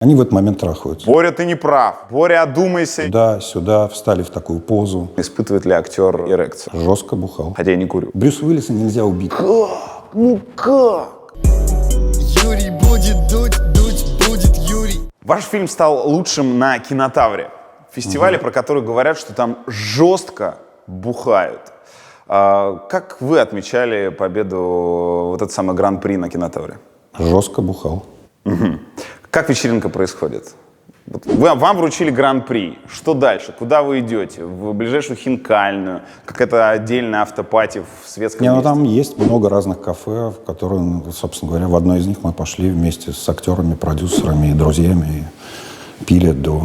Они в этот момент трахаются. Боря, ты не прав. Боря, одумайся. Сюда, встали в такую позу. Испытывает ли актер эрекцию? Жестко бухал. Хотя я не курю. Брюса Уиллиса нельзя убить. Как? Ну как? Юрий будет дуть будет Юрий. Ваш фильм стал лучшим на Кинотавре. Фестивале, про который говорят, что там жестко бухают. Как вы отмечали победу, вот этот самый гран-при на Кинотавре? Жестко бухал. Как вечеринка происходит? Вам вручили гран-при. Что дальше? Куда вы идете? В ближайшую Хинкальную? Какая-то отдельная автопати в светском месте? Там есть много разных кафе, в которые, собственно говоря, в одно из них мы пошли вместе с актерами, продюсерами и друзьями и пили до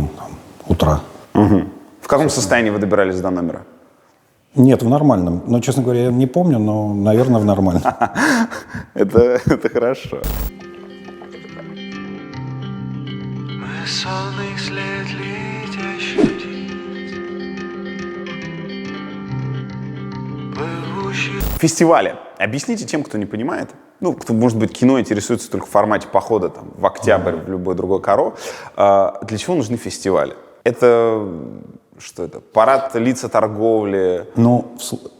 утра. В каком состоянии вы добирались до номера? Нет, в нормальном. Но, честно говоря, я не помню, но, наверное, в нормальном. Это хорошо. Мы сонный след летящих птиц, плывущих. Фестивали. Объясните тем, кто не понимает, кто, может быть, кино интересуется только в формате похода там, в октябрь, в любое другое каро, для чего нужны фестивали? Это что это? Парад лица торговли?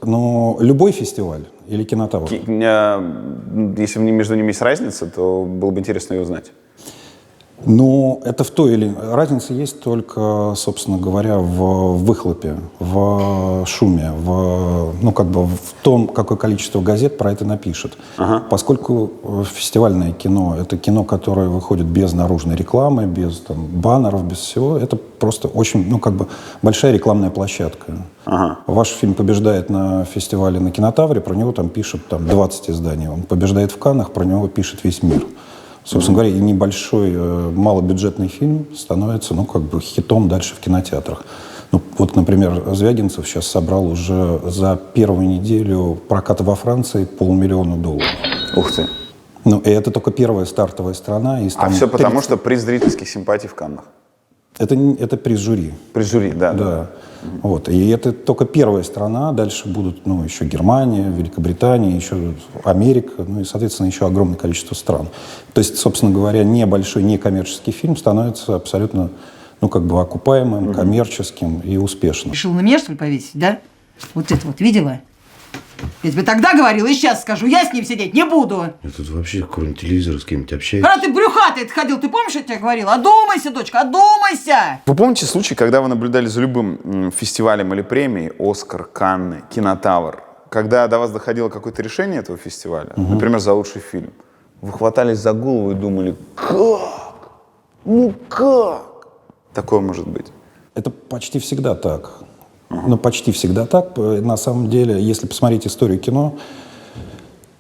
Любой фестиваль или Кинотавр? Если между ними есть разница, то было бы интересно ее узнать. Это разница есть только, собственно говоря, в выхлопе, в шуме, в том, какое количество газет про это напишет. Поскольку фестивальное кино — это кино, которое выходит без наружной рекламы, без баннеров, без всего, это просто очень, большая рекламная площадка. Ваш фильм побеждает на фестивале на Кинотавре, про него там пишут 20 изданий. Он побеждает в Каннах, про него пишет весь мир. Собственно говоря, и небольшой, малобюджетный фильм становится, хитом дальше в кинотеатрах. Например, Звягинцев сейчас собрал уже за первую неделю проката во Франции $500 000. Ух ты. И это только первая стартовая страна. Все потому, что приз зрительских симпатий в Каннах? Это приз жюри. Приз жюри, да. И это только первая страна, дальше будут еще Германия, Великобритания, еще Америка, и, соответственно, еще огромное количество стран. То есть, собственно говоря, небольшой, некоммерческий фильм становится абсолютно, окупаемым, коммерческим и успешным. Решил на меня, что ли, повесить, да? Вот это вот, видела? Я тебе тогда говорила, и сейчас скажу, я с ним сидеть не буду. Я тут вообще какой-нибудь телевизор с кем-нибудь общаюсь. Когда ты брюхатый ходил, ты помнишь, я тебе говорила? Одумайся, дочка, одумайся! Вы помните случай, когда вы наблюдали за любым фестивалем или премией, «Оскар», «Канны», «Кинотавр», когда до вас доходило какое-то решение этого фестиваля, например, за лучший фильм, вы хватались за голову и думали, как? Как? Такое может быть? Это почти всегда так. Почти всегда так. На самом деле, если посмотреть историю кино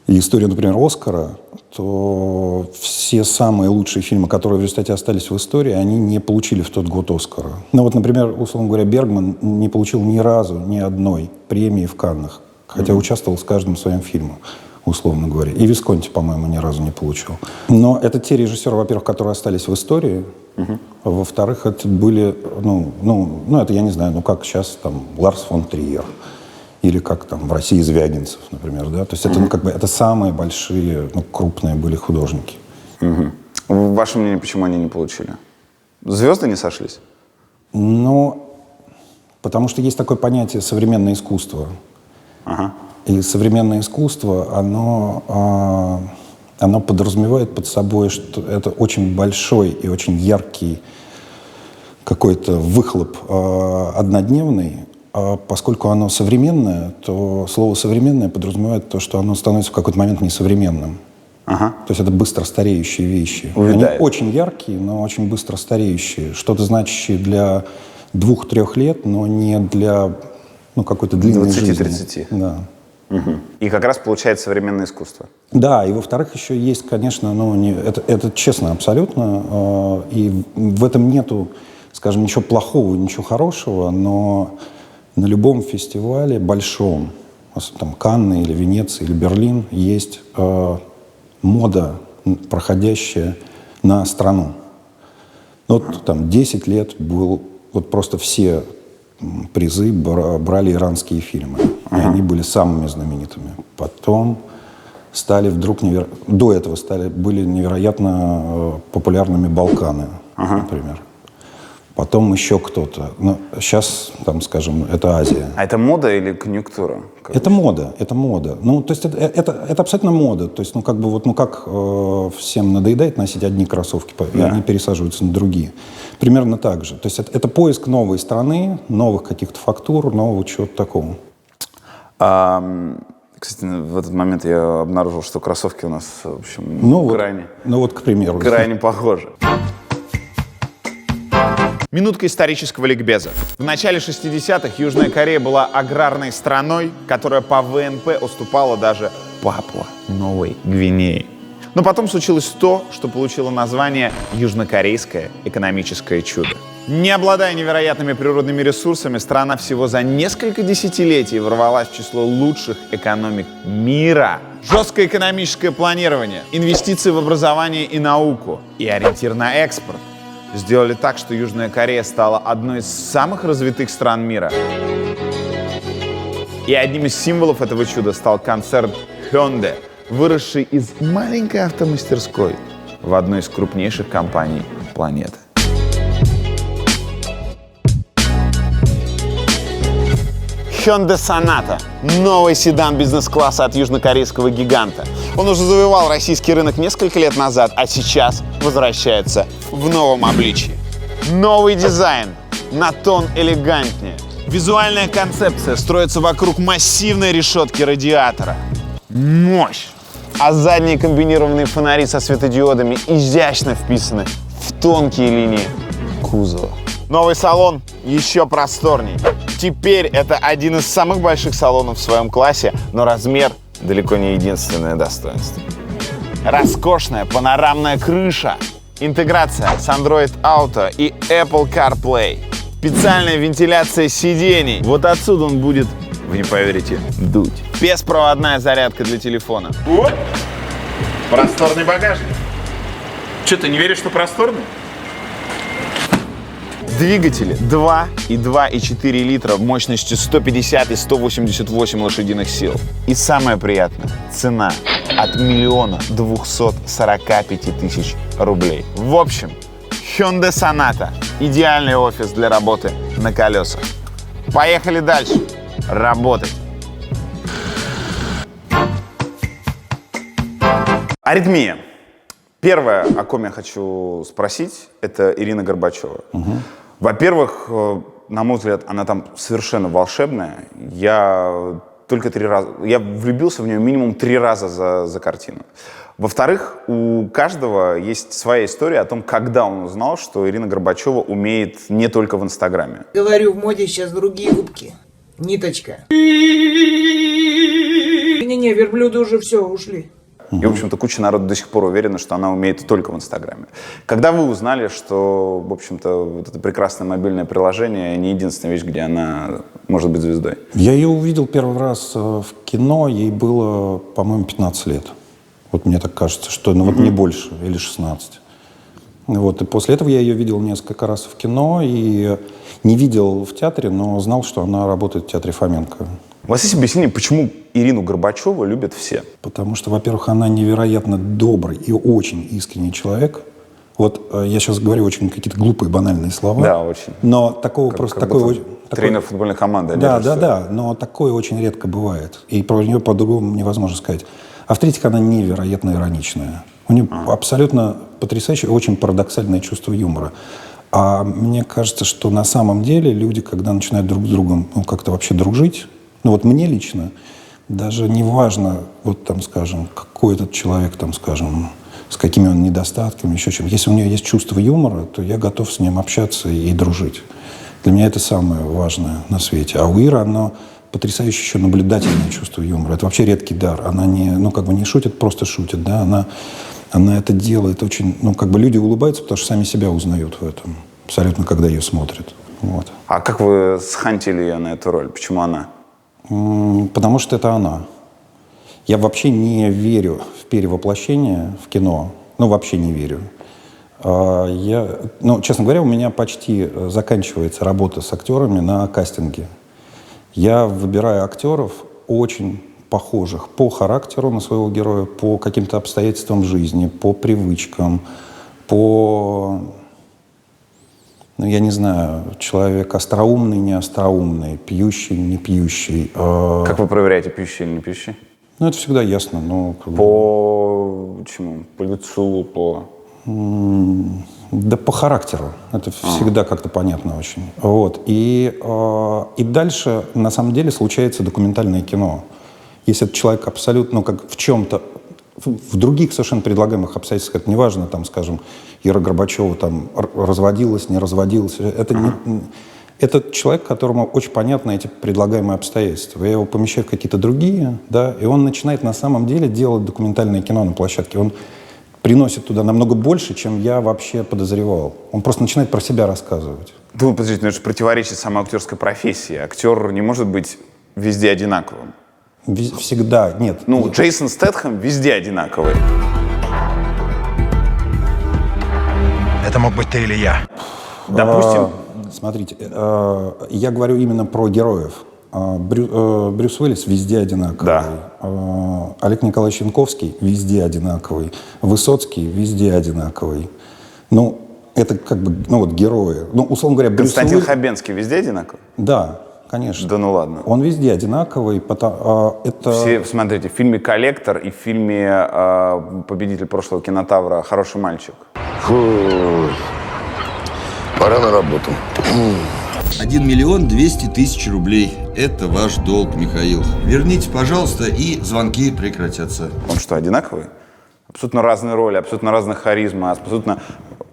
и историю, например, «Оскара», то все самые лучшие фильмы, которые в результате остались в истории, они не получили в тот год «Оскара». Например, условно говоря, Бергман не получил ни разу ни одной премии в Каннах, хотя участвовал с каждым своим фильмом, условно говоря. И Висконти, по-моему, ни разу не получил. Но это те режиссеры, во-первых, которые остались в истории. Во-вторых, это были, это я не знаю, как сейчас Ларс фон Триер. Или как в России Звягинцев, например, да. То есть это самые большие, крупные были художники. Ваше мнение, почему они не получили? Звезды не сошлись? Потому что есть такое понятие современное искусство. И современное искусство, оно подразумевает под собой, что это очень большой и очень яркий какой-то выхлоп однодневный. А поскольку оно современное, то слово «современное» подразумевает то, что оно становится в какой-то момент несовременным. То есть это быстро стареющие вещи. Они очень яркие, но очень быстро стареющие. Что-то значащее для 2-3 лет, но не для какой-то длинной жизни. 20-30. Да. И как раз получается современное искусство. Да, и во-вторых, еще есть, конечно, это честно абсолютно, и в этом нету, скажем, ничего плохого, ничего хорошего, но на любом фестивале большом, Канны или Венеция или Берлин, есть мода, проходящая на страну. 10 лет был, просто все призы брали иранские фильмы. И они были самыми знаменитыми. Потом стали вдруг... До этого были невероятно популярными Балканы. например. Потом еще кто-то. Ну, сейчас, там, скажем, это Азия. А это мода или конъюнктура? Это мода, это мода. Ну, то есть это абсолютно мода. То есть, ну, как бы вот, ну, как всем надоедает носить одни кроссовки, и они пересаживаются на другие. Примерно так же. То есть это поиск новой страны, новых каких-то фактур, нового чего-то такого. Кстати, в этот момент я обнаружил, что кроссовки у нас, в общем, крайне, ну вот, к примеру. крайне похожи. Минутка исторического ликбеза. В начале 60-х Южная Корея была аграрной страной, которая по ВНП уступала даже Папуа-Новой Гвинеи. Но потом случилось то, что получило название «Южнокорейское экономическое чудо». Не обладая невероятными природными ресурсами, страна всего за несколько десятилетий ворвалась в число лучших экономик мира. Жесткое экономическое планирование, инвестиции в образование и науку и ориентир на экспорт сделали так, что Южная Корея стала одной из самых развитых стран мира. И одним из символов этого чуда стал концерн Hyundai, выросший из маленькой автомастерской в одной из крупнейших компаний планеты. Hyundai Sonata – новый седан бизнес-класса от южнокорейского гиганта. Он уже завоевал российский рынок несколько лет назад, а сейчас возвращается в новом обличии. Новый дизайн на тон элегантнее. Визуальная концепция строится вокруг массивной решетки радиатора. Мощь! А задние комбинированные фонари со светодиодами изящно вписаны в тонкие линии кузова. Новый салон еще просторней. Теперь это один из самых больших салонов в своем классе, но размер далеко не единственное достоинство. Роскошная панорамная крыша, интеграция с Android Auto и Apple CarPlay, специальная вентиляция сидений. Вот отсюда он будет, вы не поверите, дуть. Беспроводная зарядка для телефона. Вот. Просторный багажник. Что, ты не веришь, что просторный? Двигатели 2 и 2,4 литра мощностью 150 и 188 лошадиных сил. И самое приятное – цена от 1 245 000 рублей. В общем, Hyundai Sonata – идеальный офис для работы на колесах. Поехали дальше. Работать. Аритмия. Первое, о ком я хочу спросить, это Ирина Горбачева. Во-первых, на мой взгляд, она там совершенно волшебная. Я влюбился в нее минимум 3 раза за картину. Во-вторых, у каждого есть своя история о том, когда он узнал, что Ирина Горбачева умеет не только в Инстаграме. Говорю, в моде сейчас другие губки. Ниточка. Не-не, верблюды уже все, ушли. И, в общем-то, куча народа до сих пор уверена, что она умеет только в Инстаграме. Когда вы узнали, что, в общем-то, вот это прекрасное мобильное приложение не единственная вещь, где она может быть звездой? Я ее увидел первый раз в кино, ей было, по-моему, 15 лет. Вот мне так кажется, что ну, вот не больше, или 16. Вот, и после этого я ее видел несколько раз в кино и не видел в театре, но знал, что она работает в театре Фоменко. У вас есть объяснение, почему Ирину Горбачеву любят все? Потому что, во-первых, она невероятно добрый и очень искренний человек. Вот я сейчас говорю очень какие-то глупые, банальные слова. Да, очень. Но такого просто... такой, тренер футбольной команды. Да, но такое очень редко бывает. И про нее по-другому невозможно сказать. А в-третьих, она невероятно ироничная. У нее абсолютно потрясающее, очень парадоксальное чувство юмора. А мне кажется, что на самом деле люди, когда начинают друг с другом как-то вообще дружить, ну вот мне лично, даже не важно, вот там, скажем, какой этот человек, там, скажем, с какими он недостатками, еще чем. Если у нее есть чувство юмора, то я готов с ним общаться и дружить. Для меня это самое важное на свете. А у Иры оно потрясающе еще наблюдательное чувство юмора. Это вообще редкий дар. Она не, ну, как бы не шутит, просто шутит, да. Она это делает очень... Ну, как бы люди улыбаются, потому что сами себя узнают в этом. Абсолютно, когда ее смотрят. Вот. А как вы схантили ее на эту роль? Почему она? Потому что это она. Я вообще не верю в перевоплощение в кино. Ну, вообще не верю. Честно говоря, у меня почти заканчивается работа с актерами на кастинге. Я выбираю актеров очень похожих по характеру на своего героя, по каким-то обстоятельствам жизни, по привычкам, по ну, я не знаю, человек остроумный, не остроумный, пьющий, не пьющий. Как вы проверяете, пьющий или не пьющий? Ну, это всегда ясно. Ну, как бы, По чему? По лицу, по... да по характеру. Это всегда как-то понятно очень. Вот. И дальше, на самом деле, случается документальное кино. Если этот человек абсолютно, ну, как в чем-то, в других совершенно предлагаемых обстоятельствах, это неважно, там, скажем, Ира Горбачева там разводилась, не разводилась, это человек, которому очень понятны эти предлагаемые обстоятельства. Я его помещаю в какие-то другие, да, и он начинает на самом деле делать документальное кино на площадке. Он приносит туда намного больше, чем я вообще подозревал. Он просто начинает про себя рассказывать. Ну, подождите, ну это же противоречит самой актерской профессии. Актер не может быть везде одинаковым. Всегда, нет. Ну, нет. Джейсон Стэтхэм везде одинаковый. Это мог быть ты или я. Допустим, Смотрите, я говорю именно про героев. Брюс Уиллис везде одинаковый. Да. Олег Николаевич Янковский везде одинаковый. Высоцкий везде одинаковый. Ну, это как бы, ну вот герои. Ну, условно говоря, Брюс Константин Уиллис... Хабенский везде одинаковый? Да, конечно. Да ну ладно. Он везде одинаковый. Это... Все, смотрите, в фильме «Коллектор» и в фильме «Победитель прошлого кинотавра» «Хороший мальчик». Фу. Пора на работу. 1 200 000 рублей. Это ваш долг, Михаил. Верните, пожалуйста, и звонки прекратятся. Он что, одинаковый? Абсолютно разные роли, абсолютно разная харизма, абсолютно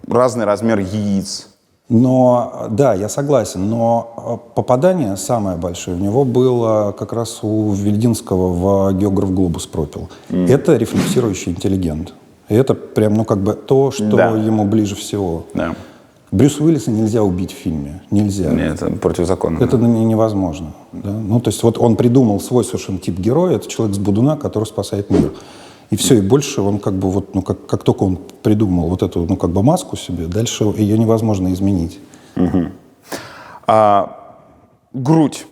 разный размер яиц. Но, да, я согласен, но попадание самое большое в него было как раз у Вильдинского в «Географ глобус пропил». Это рефлексирующий интеллигент. И это прям, ну, как бы то, что Да. ему ближе всего. Да. Брюса Уиллиса нельзя убить в фильме. Нельзя. Нет, это противозаконно. Это невозможно. Да? Ну, то есть вот он придумал свой совершенно тип героя. Это человек с Будуна, который спасает мир. И все, и больше он как бы вот, ну, как только он придумал вот эту, ну, как бы маску себе, дальше ее невозможно изменить. Грудь.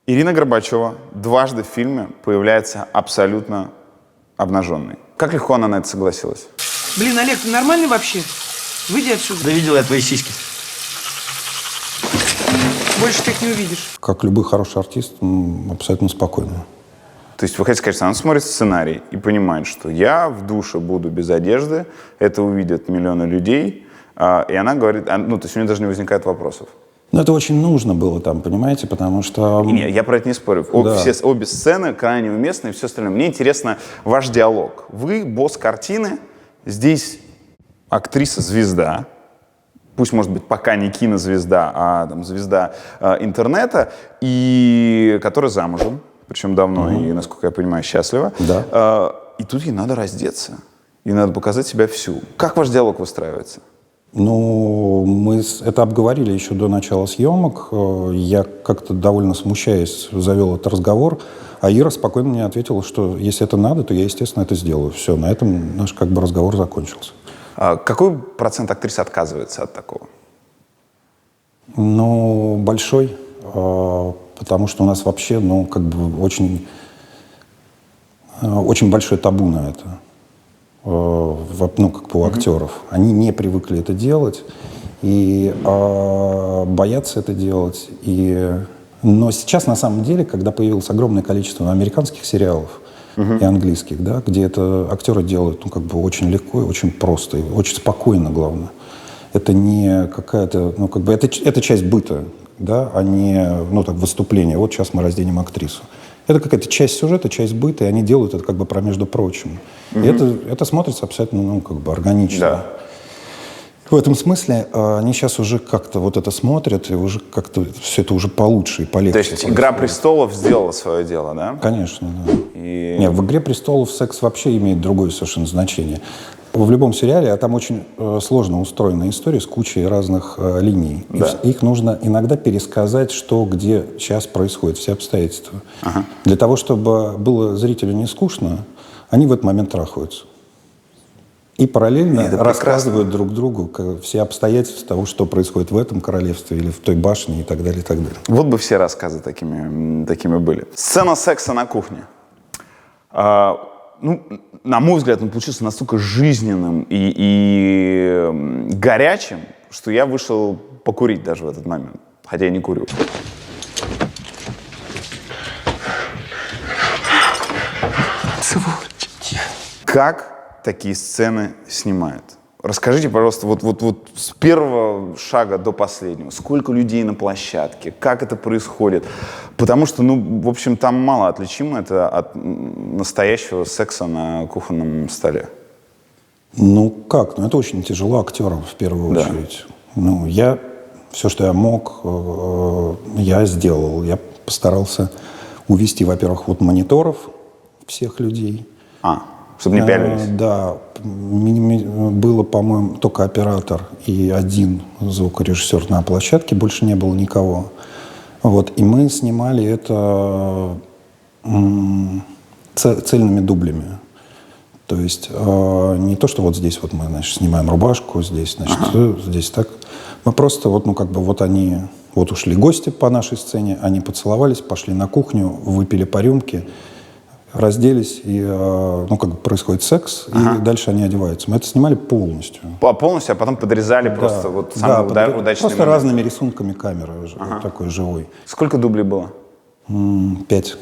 Ирина Горбачева дважды в фильме появляется абсолютно обнаженной. Как легко она на это согласилась? Блин, Олег, ты нормальный вообще? Выйди отсюда. Да видел я твои сиськи. Больше ты их не увидишь. Как любой хороший артист, абсолютно спокойно. То есть вы хотите сказать, что она смотрит сценарий и понимает, что я в душе буду без одежды, это увидят миллионы людей, и она говорит, ну, то есть у нее даже не возникает вопросов. Но это очень нужно было там, понимаете, потому что... Не, я про это не спорю. Да. Обе сцены крайне уместны и все остальное. Мне интересно ваш диалог. Вы босс картины, здесь актриса-звезда, пусть, может быть, пока не кинозвезда, а там, звезда интернета, и которая замужем, причем давно и, насколько я понимаю, счастлива. Да. И тут ей надо раздеться. Ей надо показать себя всю. Как ваш диалог выстраивается? Ну, мы это обговорили еще до начала съемок. Я как-то довольно смущаясь завел этот разговор, а Ира спокойно мне ответила, что если это надо, то я, естественно, это сделаю. Все, на этом наш как бы разговор закончился. Какой процент актрис отказывается от такого? Ну, большой, потому что у нас вообще, ну, как бы очень большое табу на это. Ну, как бы у актеров. Они не привыкли это делать и боятся это делать. Но сейчас, на самом деле, когда появилось огромное количество американских сериалов и английских, да, где это актеры делают, ну, как бы очень легко и очень просто, и очень спокойно, главное. Это не какая-то, ну, как бы, это часть быта, да, а не, ну, так, выступление. Вот сейчас мы разденем актрису. Это какая-то часть сюжета, часть быта, и они делают это как бы про между прочим. И это смотрится абсолютно, ну, как бы органично. Да. В этом смысле они сейчас уже как-то вот это смотрят, и уже как-то все это уже получше и полегче. То есть «Игра престолов» сделала свое дело, да? Конечно, да. И... Нет, в «Игре престолов» секс вообще имеет другое совершенно значение. В любом сериале, а там очень сложно устроена история с кучей разных линий. Да. Их нужно иногда пересказать, что где сейчас происходит, все обстоятельства. Для того, чтобы было зрителю не скучно, они в этот момент трахаются. И параллельно рассказывают друг другу все обстоятельства того, что происходит в этом королевстве или в той башне и так далее, и так далее. Вот бы все рассказы такими были. Сцена секса на кухне. Ну, на мой взгляд, он получился настолько жизненным и горячим, что я вышел покурить даже в этот момент, хотя я не курю. Сволочь. Как такие сцены снимают? Расскажите, пожалуйста, вот с первого шага до последнего. Сколько людей на площадке? Как это происходит? Потому что, ну, в общем, там мало отличимо это от настоящего секса на кухонном столе. Ну как? Ну это очень тяжело актерам в первую Да. очередь. Ну, все, что я мог, я сделал. Я постарался увести, во-первых, вот мониторов всех людей. Чтобы не пялились. Да. Было, по-моему, только оператор и один звукорежиссер на площадке, больше не было никого. Вот. И мы снимали это цельными дублями. То есть не то, что вот здесь вот мы, значит, снимаем рубашку, здесь, значит, здесь так. Мы просто вот, ну, как бы вот они, вот ушли гости по нашей сцене, они поцеловались, пошли на кухню, выпили по рюмке, разделись, и, ну, как бы происходит секс, и дальше они одеваются. Мы это снимали полностью. Полностью, а потом подрезали просто вот самый удачный просто момент. разными рисунками камеры, вот такой живой. Сколько дублей было? 5.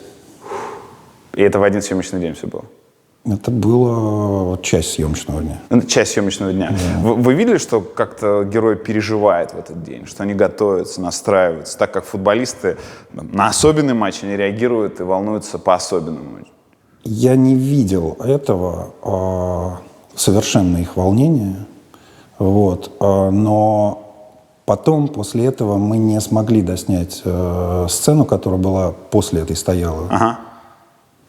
И это в один съемочный день все было? Это была часть съемочного дня. Часть съемочного дня. Да. Вы видели, что как-то герой переживает в этот день, что они готовятся, настраиваются, так как футболисты на особенный матч они реагируют и волнуются по-особенному? Я не видел этого, совершенно их волнения, вот, но потом, после этого, мы не смогли доснять сцену, которая была после этой стояла.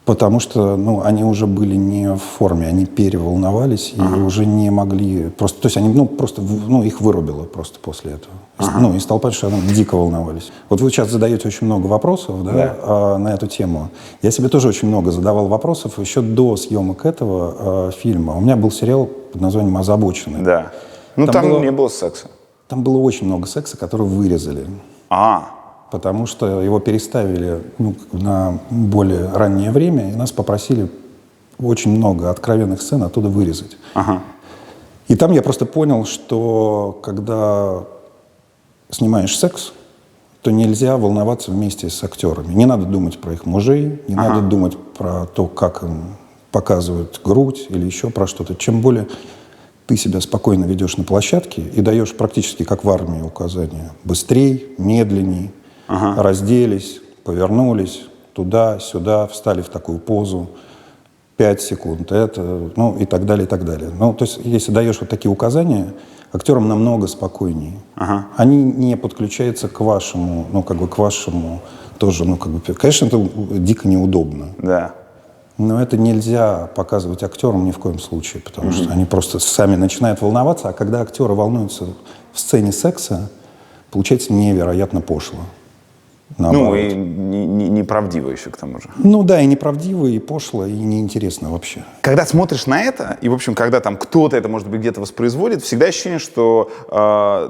Потому что, ну, они уже были не в форме, они переволновались и уже не могли просто, то есть они, ну, просто, ну, их вырубило просто после этого. Ну, и стало понятно, что они дико волновались. Вот вы сейчас задаете очень много вопросов, да, на эту тему. Я себе тоже очень много задавал вопросов еще до съемок этого фильма. У меня был сериал под названием «Озабоченный». Да. Ну, там не было секса. Там было очень много секса, который вырезали. Потому что его переставили, ну, на более раннее время, и нас попросили очень много откровенных сцен оттуда вырезать. И там я просто понял, что когда снимаешь секс, то нельзя волноваться вместе с актерами. Не надо думать про их мужей, не надо думать про то, как им показывают грудь или еще про что-то. Чем более ты себя спокойно ведешь на площадке и даешь практически как в армии указания. Быстрей, медленней. Разделись, повернулись туда-сюда, встали в такую позу, 5 секунд, это, ну, и так далее, и так далее. Ну, то есть, если даешь вот такие указания, актерам намного спокойнее. Они не подключаются к вашему, ну, как бы к вашему тоже, ну, как бы, конечно, это дико неудобно. Да. Но это нельзя показывать актерам ни в коем случае, потому что они просто сами начинают волноваться, а когда актеры волнуются в сцене секса, получается невероятно пошло. Ну, и неправдиво еще к тому же. Ну да, и неправдиво, и пошло, и неинтересно вообще. Когда смотришь на это, и, в общем, когда там кто-то это, может быть, где-то воспроизводит, всегда ощущение, что,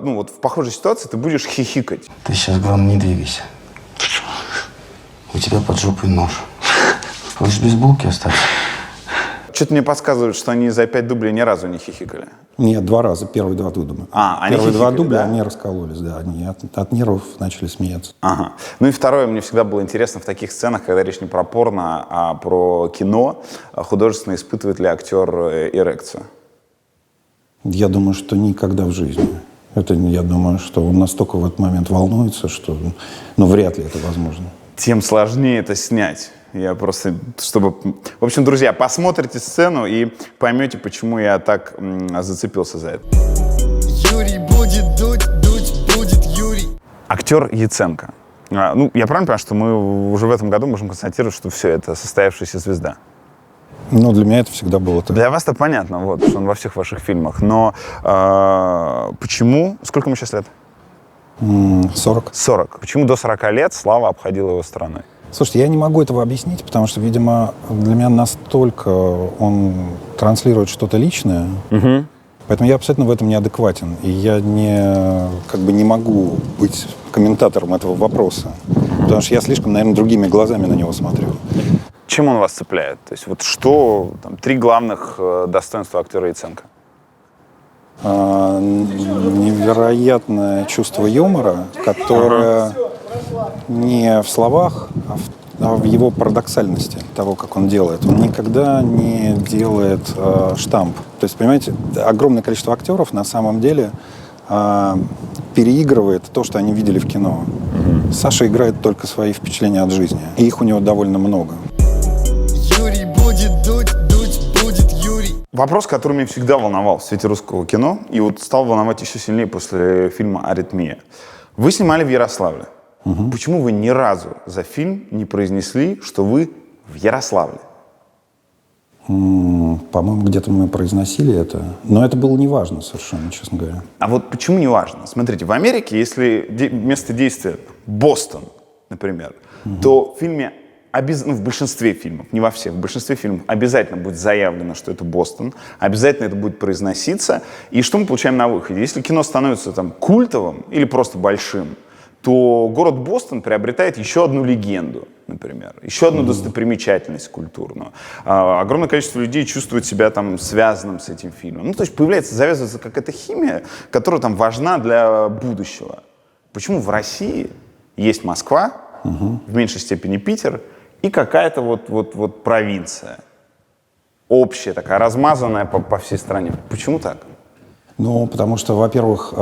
ну, вот в похожей ситуации ты будешь хихикать. Ты сейчас, главное, не двигайся. У тебя под жопой нож. Хочешь без булки остаться? Что-то мне подсказывает, что они за 5 дублей ни разу не хихикали. Нет, 2 раза, первые 2 дубля. Они первые 2 хихикали, дубля, да? они раскололись, да, они от нервов начали смеяться. Ну и второе, мне всегда было интересно в таких сценах, когда речь не про порно, а про кино, художественно испытывает ли актер эрекцию? Я думаю, что никогда в жизни. Это, я думаю, что он настолько в этот момент волнуется, что, ну, вряд ли это возможно. Тем сложнее это снять. Я просто, чтобы... В общем, друзья, посмотрите сцену и поймете, почему я так зацепился за это. Юрий будет дуть, дуть будет Юрий. Актер Яценко. Ну, я правильно понимаю, что мы уже в этом году можем констатировать, что все, это состоявшаяся звезда? Ну, для меня это всегда было так. Для вас-то понятно, вот, что он во всех ваших фильмах. Но почему... Сколько ему сейчас лет? 40. 40. Почему до 40 лет слава обходила его стороной? Слушайте, я не могу этого объяснить, потому что, видимо, для меня настолько он транслирует что-то личное, поэтому я абсолютно в этом неадекватен. И я не могу быть комментатором этого вопроса, потому что я слишком, наверное, другими глазами на него смотрю. Чем он вас цепляет? То есть вот что, там, 3 главных достоинства актера Яценко? невероятное чувство юмора, которое не в словах, а в его парадоксальности того, как он делает. Он никогда не делает штамп. То есть, понимаете, огромное количество актеров на самом деле переигрывает то, что они видели в кино. Саша играет только свои впечатления от жизни. И их у него довольно много. Юрий будет дуть, будет Юрий. Вопрос, который меня всегда волновал в свете русского кино, и вот стал волновать еще сильнее после фильма «Аритмия». Вы снимали в Ярославле. Почему вы ни разу за фильм не произнесли, что вы в Ярославле? По-моему, где-то мы произносили это. Но это было неважно совершенно, честно говоря. А вот почему не важно? Смотрите, в Америке, если место действия Бостон, например, то в фильме, в большинстве фильмов, не во всех, в большинстве фильмов обязательно будет заявлено, что это Бостон, обязательно это будет произноситься. И что мы получаем на выходе? Если кино становится там культовым или просто большим, то город Бостон приобретает еще одну легенду, например, еще одну достопримечательность культурную. Огромное количество людей чувствует себя там связанным с этим фильмом. Ну, то есть завязывается какая-то химия, которая там важна для будущего. Почему в России есть Москва, в меньшей степени Питер, и какая-то вот провинция, общая такая, размазанная по всей стране? Почему так? Ну, потому что, во-первых,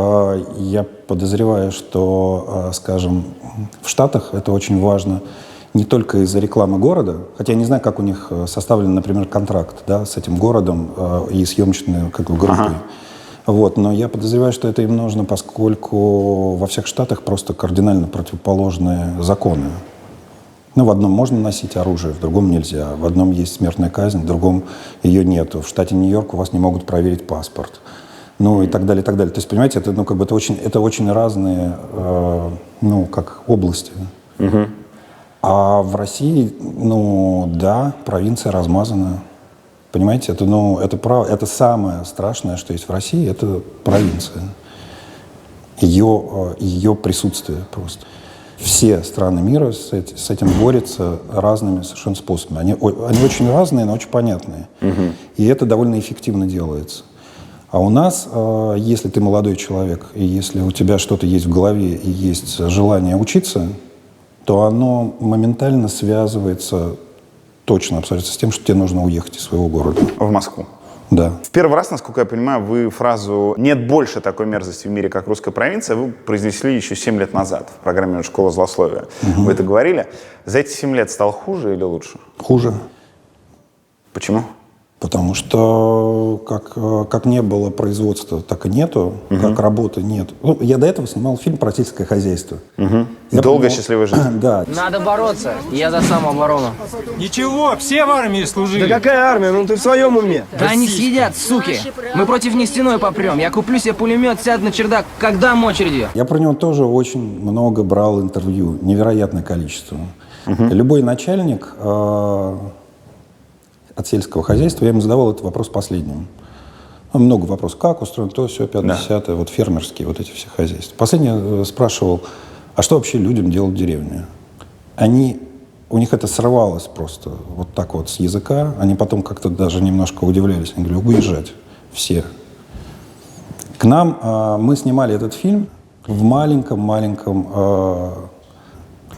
я подозреваю, что, скажем, в Штатах это очень важно не только из-за рекламы города, хотя я не знаю, как у них составлен, например, контракт, да, с этим городом и съемочной группой. Вот, но я подозреваю, что это им нужно, поскольку во всех Штатах просто кардинально противоположные законы. Ну, в одном можно носить оружие, в другом нельзя. В одном есть смертная казнь, в другом ее нету. В штате Нью-Йорк у вас не могут проверить паспорт. Ну и так далее, и так далее. То есть, понимаете, это, это очень разные, как области. А в России, да, провинция размазана. Понимаете, это самое страшное, что есть в России, это провинция. Ее присутствие просто. Все страны мира с этим борются разными совершенно способами. Они очень разные, но очень понятные. И это довольно эффективно делается. А у нас, если ты молодой человек, и если у тебя что-то есть в голове и есть желание учиться, то оно моментально связывается точно абсолютно с тем, что тебе нужно уехать из своего города. В Москву? Да. В первый раз, насколько я понимаю, вы фразу «нет больше такой мерзости в мире, как русская провинция» вы произнесли еще 7 лет назад в программе «Школа злословия». Вы это говорили. За эти 7 лет стало хуже или лучше? Хуже. Почему? Потому что как не было производства, так и нету, как работы нет. Ну, я до этого снимал фильм про сельское хозяйство. «Долгая счастливая жизнь». Да. Надо бороться, я за самооборону. Ничего, все в армии служили. Да какая армия? Ну ты в своем уме? Да они съедят, суки. Мы против них стеной попрем. Я куплю себе пулемет, сяду на чердак, как дам очередью. Я про него тоже очень много брал интервью, невероятное количество. Любой начальник от сельского хозяйства, я ему задавал этот вопрос последним. Много вопросов, как устроено то, все, 50-е, вот фермерские, вот эти все хозяйства. Последний спрашивал, а что вообще людям делать в деревне? У них это срывалось просто вот так вот с языка, они потом как-то даже немножко удивлялись. Они говорили, уезжать все. К нам мы снимали этот фильм в маленьком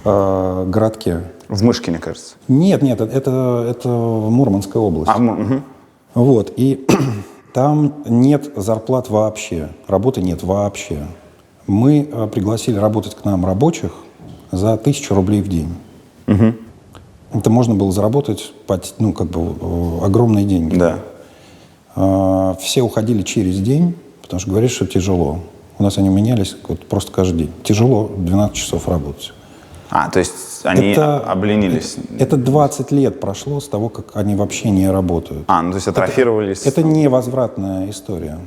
городке. В Мышкине, кажется. Нет, это Мурманская область. Вот, и там нет зарплат вообще, работы нет вообще. Мы пригласили работать к нам рабочих за 1000 рублей в день. Это можно было заработать огромные деньги. Да. Все уходили через день, потому что говорили, что тяжело. У нас они менялись просто каждый день. Тяжело 12 часов работать. То есть они обленились? Это 20 лет прошло с того, как они вообще не работают. То есть атрофировались? Это невозвратная история.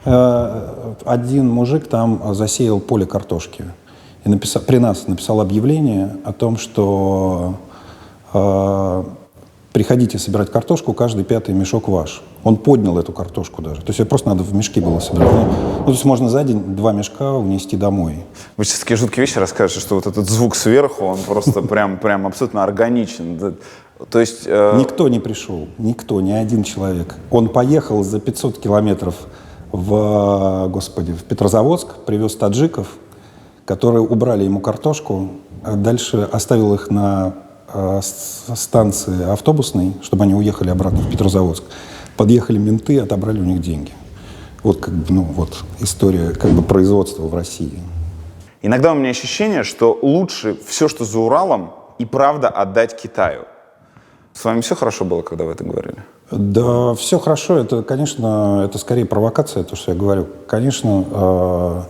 Один мужик там засеял поле картошки. И при нас написал объявление о том, что приходите собирать картошку, каждый 5-й мешок ваш. Он поднял эту картошку даже. То есть ее просто надо в мешки было собирать. Ну, то есть можно за день 2 мешка унести домой. Вы сейчас такие жуткие вещи расскажете, что вот этот звук сверху, он просто прям абсолютно органичен. То есть... Никто не пришел, никто, ни один человек. Он поехал за 500 километров в Петрозаводск, привез таджиков, которые убрали ему картошку, а дальше оставил их на станции автобусной, чтобы они уехали обратно в Петрозаводск. Подъехали менты, отобрали у них деньги. Вот как бы, ну вот история как бы производства в России. Иногда у меня ощущение, что лучше все, что за Уралом, и правда отдать Китаю. С вами все хорошо было, когда вы это говорили? Да, все хорошо. Это, конечно, это скорее провокация, то, что я говорю. Конечно,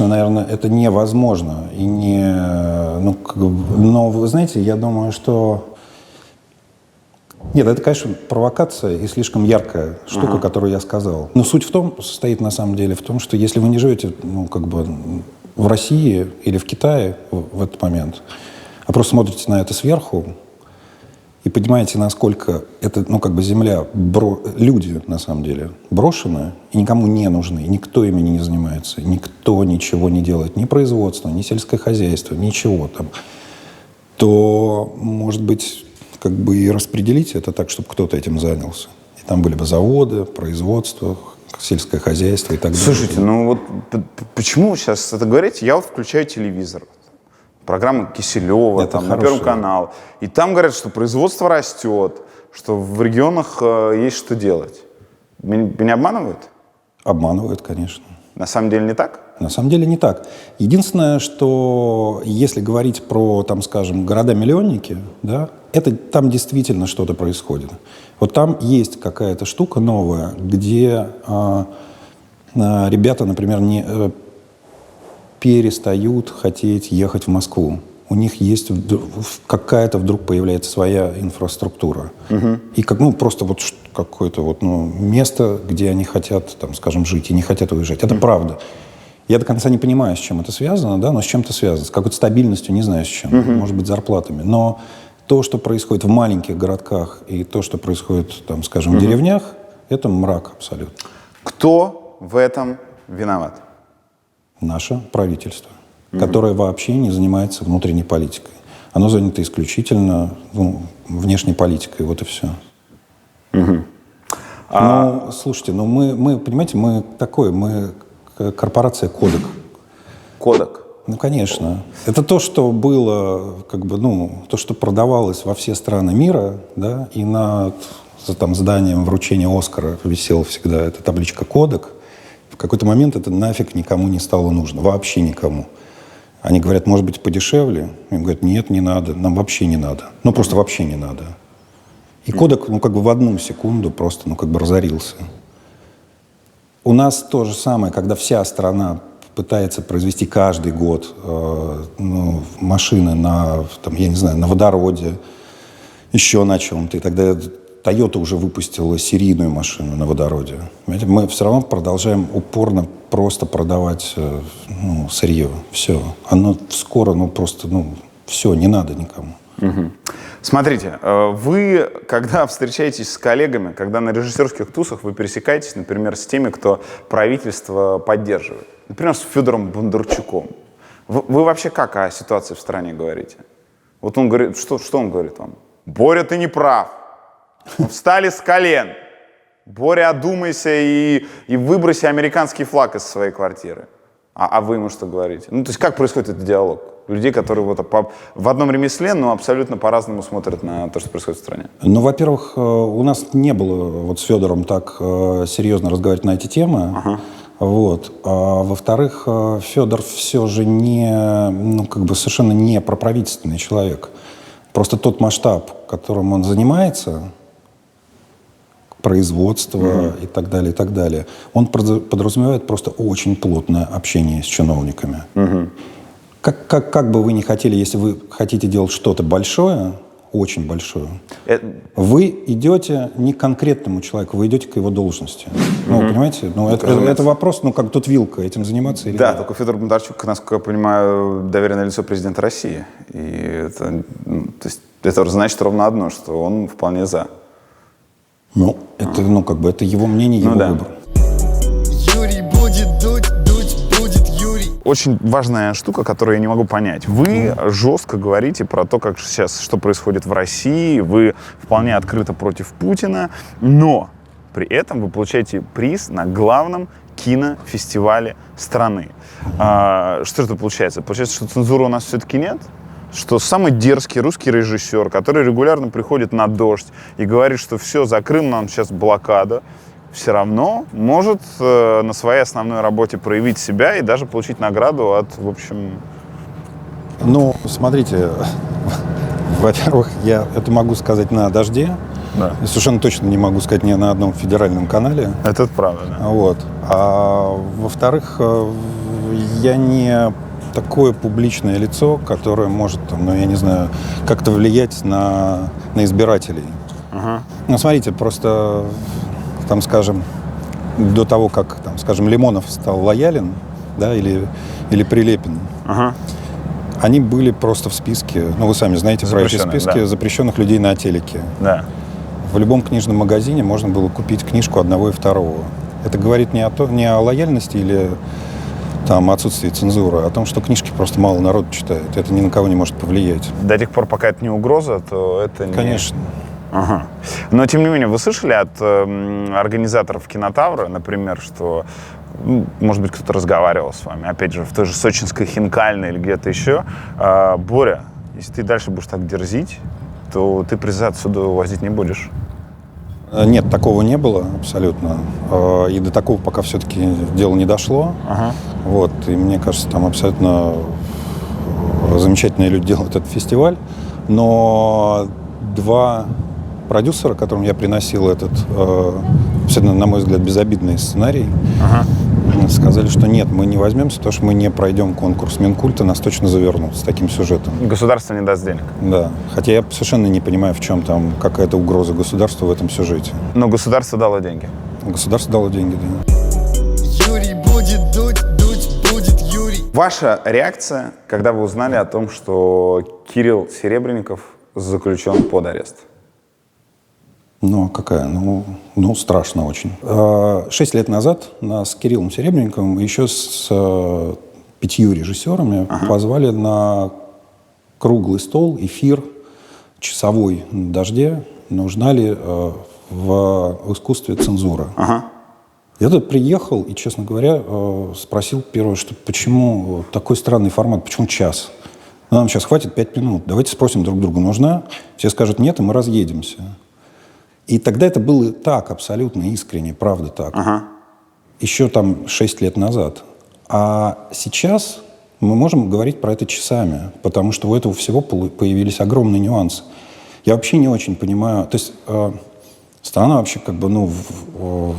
наверное, это невозможно. И не, ну, но, вы знаете, я думаю, что... Нет, это, конечно, провокация и слишком яркая штука, которую я сказал. Но суть состоит на самом деле в том, что если вы не живете, ну, как бы в России или в Китае в этот момент, а просто смотрите на это сверху и понимаете, насколько это, ну, как бы земля, люди, на самом деле, брошены и никому не нужны, никто ими не занимается, никто ничего не делает, ни производство, ни сельское хозяйство, ничего там, то, может быть, как бы и распределить это так, чтобы кто-то этим занялся. И там были бы заводы, производство, сельское хозяйство и так далее. Слушайте, ну вот почему вы сейчас это говорите? Я вот включаю телевизор. Программа Киселева, Это там, на хорошая. Первом канале. И там говорят, что производство растет, что в регионах есть что делать. Меня обманывают? Обманывают, конечно. На самом деле не так? На самом деле не так. Единственное, что если говорить про, там, скажем, города-миллионники, да, это там действительно что-то происходит. Вот там есть какая-то штука новая, где ребята, например, не перестают хотеть ехать в Москву. У них есть какая-то вдруг появляется своя инфраструктура. И как, ну, просто вот какое-то вот, ну, место, где они хотят, там, скажем, жить и не хотят уезжать. Это правда. Я до конца не понимаю, с чем это связано, да, но с чем-то связано. С какой-то стабильностью, не знаю с чем. Может быть, зарплатами. Но то, что происходит в маленьких городках и то, что происходит, там, скажем, в деревнях, это мрак абсолютно. Кто в этом виноват? Наше правительство, которое вообще не занимается внутренней политикой. Оно занято исключительно, ну, внешней политикой, вот и все. Ну, слушайте, ну мы, понимаете, мы корпорация Кодек. Кодек? Ну, конечно. Это то, что было, как бы, ну, то, что продавалось во все страны мира, да, и над там, зданием вручения Оскара висела всегда эта табличка «Кодек». В какой-то момент это нафиг никому не стало нужно, вообще никому. Они говорят, может быть, подешевле? Им говорят, нет, не надо, нам вообще не надо. Ну, просто вообще не надо. И Кодек, ну, как бы в одну секунду просто, ну, как бы разорился. У нас то же самое, когда вся страна пытается произвести каждый год ну, машины на, там, я не знаю, на водороде, еще на чем-то. И тогда Toyota уже выпустила серийную машину на водороде. Понимаете? Мы все равно продолжаем упорно просто продавать ну, сырье. Все. Оно скоро, ну, просто, ну, все, не надо никому. Смотрите, вы, когда встречаетесь с коллегами, когда на режиссерских тусах вы пересекаетесь, например, с теми, кто правительство поддерживает, например, с Федором Бондарчуком, вы вообще как о ситуации в стране говорите? Вот он говорит, что он говорит вам? Боря, ты не прав. Встали с колен. Боря, одумайся и выброси американский флаг из своей квартиры. А вы ему что говорите? Ну, то есть как происходит этот диалог? Людей, которые вот в одном ремесле, но абсолютно по-разному смотрят на то, что происходит в стране. Ну, во-первых, у нас не было вот с Федором так серьезно разговаривать на эти темы. Вот. А во-вторых, Федор все же не, ну, как бы совершенно не проправительственный человек. Просто тот масштаб, которым он занимается, производство и так далее, он подразумевает просто очень плотное общение с чиновниками. Как бы вы ни хотели, если вы хотите делать что-то большое, очень большое, вы идете не к конкретному человеку, вы идете к его должности. Ну, понимаете? Ну, это вопрос, ну, как тут вилка, этим заниматься или да, нет? только Федор Бондарчук, насколько я понимаю, доверенное лицо президента России. И это, ну, то есть Это значит ровно одно, что он вполне за. Ну, это, ну, как бы, это его мнение, его выбор. Юрий будет дуть будет Юрий. Очень важная штука, которую я не могу понять. Вы жестко говорите про то, как сейчас, что происходит в России, вы вполне открыто против Путина, но при этом вы получаете приз на главном кинофестивале страны. Что это получается? Получается, что цензуры у нас все-таки нет? Что самый дерзкий русский режиссер, который регулярно приходит на «Дождь» и говорит, что все, за Крым нам сейчас блокада, все равно может на своей основной работе проявить себя и даже получить награду от, в общем... Ну, смотрите, во-первых, я это могу сказать на «Дожде». Да. И совершенно точно не могу сказать ни на одном федеральном канале. Это правда, да. Вот. А во-вторых, я не такое публичное лицо, которое может, там, ну, я не знаю, как-то влиять на избирателей. Ну, смотрите, просто, там, скажем, до того, как, там, скажем, Лимонов стал лоялен, да, или Прилепин, они были просто в списке, ну, вы сами знаете про эти списки, запрещенных людей на телеке. Да. В любом книжном магазине можно было купить книжку одного и второго. Это говорит не о лояльности или там отсутствии цензуры, а о том, что книжки просто мало народу читает. Это ни на кого не может повлиять. До тех пор, пока это не угроза, то это не... Конечно. Ага. Но, тем не менее, вы слышали от организаторов «Кинотавра», например, что, может быть, кто-то разговаривал с вами, опять же, в той же сочинской Хинкальной или где-то еще, Боря, если ты дальше будешь так дерзить, то ты призы отсюда увозить не будешь. Нет, такого не было абсолютно. И до такого пока все-таки дело не дошло. Вот. И мне кажется, там абсолютно замечательные люди делают этот фестиваль. Но два продюсера, которым я приносил этот, абсолютно, на мой взгляд, безобидный сценарий, сказали, что нет, мы не возьмемся, потому что мы не пройдем конкурс Минкульта, нас точно завернут с таким сюжетом. Государство не даст денег. Да. Хотя я совершенно не понимаю, в чем там какая-то угроза государства в этом сюжете. Но государство дало деньги. Государство дало деньги, да. Юрий будет дуть будет Юрий. Ваша реакция, когда вы узнали о том, что Кирилл Серебренников заключен под арест? Ну, какая? Ну, страшно очень. 6 лет назад нас с Кириллом Серебренниковым еще с 5 режиссерами позвали на круглый стол, эфир часовой на «Дожде». Нужна ли в искусстве цензура? Я туда приехал и, честно говоря, спросил первое, что почему такой странный формат, почему час? Ну, нам сейчас хватит 5 минут. Давайте спросим друг друга, нужна? Все скажут нет, и мы разъедемся. И тогда это было так, абсолютно искренне, правда так. Еще там 6 лет назад. А сейчас мы можем говорить про это часами, потому что у этого всего появились огромные нюансы. Я вообще не очень понимаю. То есть страна вообще как бы, в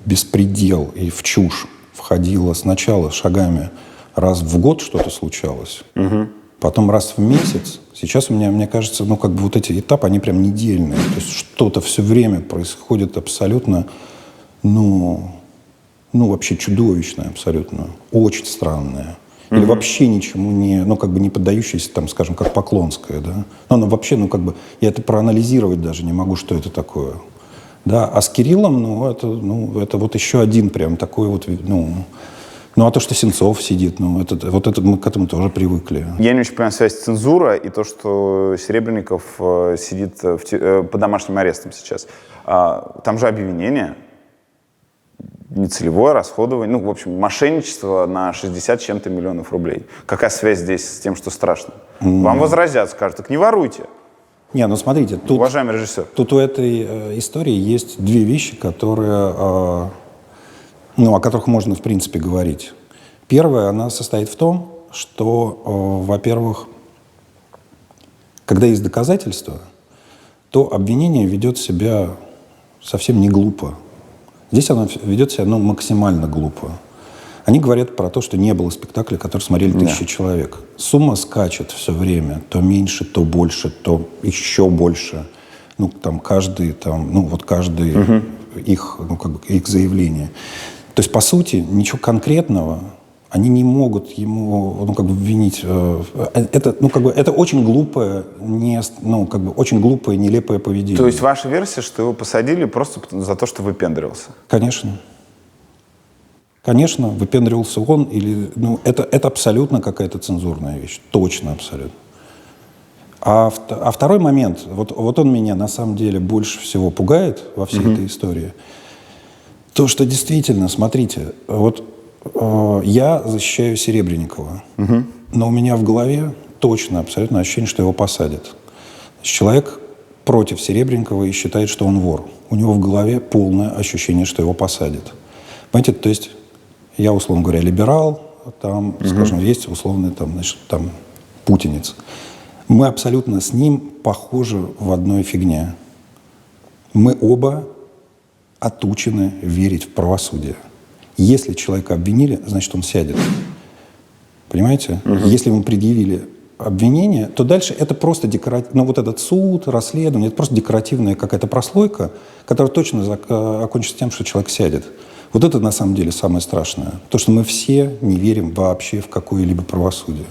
беспредел и в чушь входила сначала шагами. Раз в год что-то случалось, потом раз в месяц. Сейчас у меня, мне кажется, вот эти этапы, они прям недельные. То есть что-то все время происходит абсолютно, вообще чудовищное абсолютно. Очень странное. Или вообще ничему не поддающееся, там, скажем, как Поклонская, да. Но вообще, я это проанализировать даже не могу, что это такое. Да, а с Кириллом, это вот еще один прям такой вот, а то, что Сенцов сидит, это мы к этому тоже привыкли. Я не очень понимаю связь цензура и то, что Серебренников сидит под домашним арестом сейчас. Там же обвинение, нецелевое расходование, в общем, мошенничество на 60 с чем-то миллионов рублей. Какая связь здесь с тем, что страшно? Вам возразят, скажут, так не воруйте. Смотрите, уважаемый режиссер. Тут у этой истории есть две вещи, которые... о которых можно, в принципе, говорить. Первое, она состоит в том, что, во-первых, когда есть доказательства, то обвинение ведет себя совсем не глупо. Здесь оно ведет себя максимально глупо. Они говорят про то, что не было спектакля, который смотрели 1000 человек. Сумма скачет все время. То меньше, то больше, то еще больше. Каждый их заявление. То есть, по сути, ничего конкретного Они не могут ему, ну, как бы, винить. Это, ну, как бы, это очень глупое, ну, как бы, очень глупое, нелепое поведение. То есть ваша версия, что его посадили просто за то, что выпендривался? Конечно. Конечно, выпендривался он, или, ну, это абсолютно какая-то цензурная вещь. Точно, абсолютно. А второй момент, вот он меня на самом деле больше всего пугает во всей этой истории. То, что действительно, смотрите, вот я защищаю Серебренникова, но у меня в голове точно, абсолютно ощущение, что его посадят. Человек против Серебренникова и считает, что он вор. У него в голове полное ощущение, что его посадят. Понимаете, то есть я, условно говоря, либерал, там, скажем, есть условный там, значит, там, путинец. Мы абсолютно с ним похожи в одной фигне. Мы оба отучены верить в правосудие. Если человека обвинили, значит, он сядет. Понимаете? Если ему предъявили обвинение, то дальше это просто декоративно. Ну, вот этот суд, расследование, это просто декоративная какая-то прослойка, которая точно окончится тем, что человек сядет. Вот это на самом деле самое страшное. То, что мы все не верим вообще в какое-либо правосудие.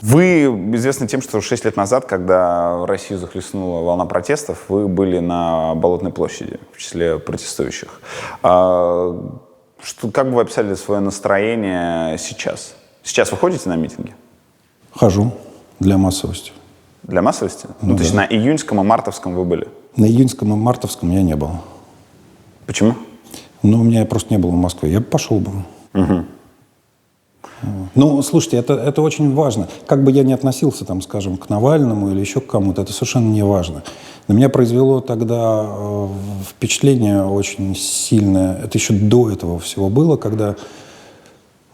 Вы известны тем, что 6 лет назад, когда Россию захлестнула волна протестов, вы были на Болотной площади, в числе протестующих. Как бы вы описали свое настроение сейчас? Сейчас вы ходите на митинги? Хожу для массовости. Для массовости? Ну, то есть на июньском и мартовском вы были? На июньском и мартовском я не был. Почему? Ну, у меня просто не было в Москве. Я бы пошел бы. Ну, слушайте, это очень важно. Как бы я ни относился, там, скажем, к Навальному или еще к кому-то, это совершенно не важно. На меня произвело тогда впечатление очень сильное. Это еще до этого всего было, когда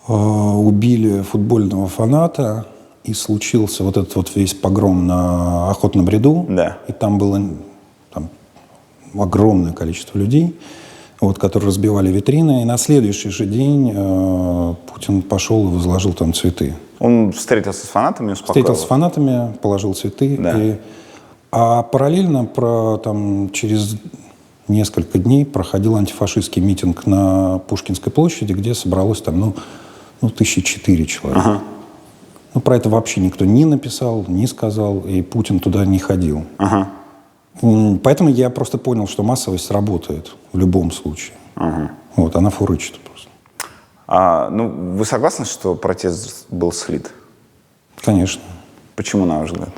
убили футбольного фаната, и случился вот этот вот весь погром на Охотном ряду. Да. И там было огромное количество людей, вот, которые разбивали витрины. И на следующий же день Путин пошел и возложил там цветы. Он встретился с фанатами и успокоил? Встретился с фанатами, положил цветы. Да. А параллельно через несколько дней проходил антифашистский митинг на Пушкинской площади, где собралось там, 1004 человека. Ну, про это вообще никто не написал, не сказал, и Путин туда не ходил. Поэтому я просто понял, что массовость работает в любом случае. Вот, она фурычит просто. Вы согласны, что протест был слит? Конечно. Почему, на ваш взгляд?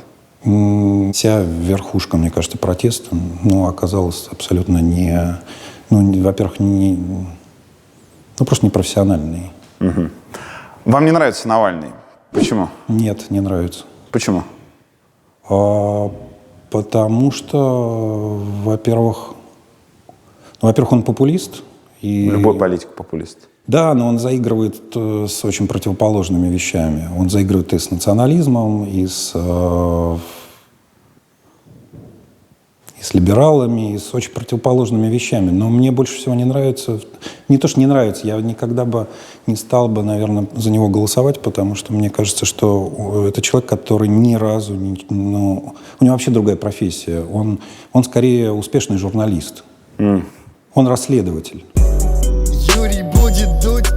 Вся верхушка, мне кажется, протеста, оказалась абсолютно во-первых, просто непрофессиональной. Вам не нравится Навальный? Почему? Нет, не нравится. Почему? Потому что, во-первых, он популист. И... Любой политик популист. Да, но он заигрывает с очень противоположными вещами. Он заигрывает и с национализмом, и с либералами, и с очень противоположными вещами. Но мне больше всего не нравится... Не то, что не нравится, я никогда бы не стал бы, наверное, за него голосовать, потому что мне кажется, что это человек, который ни разу... у него вообще другая профессия. Он скорее успешный журналист. Он расследователь. Юрий будет дуть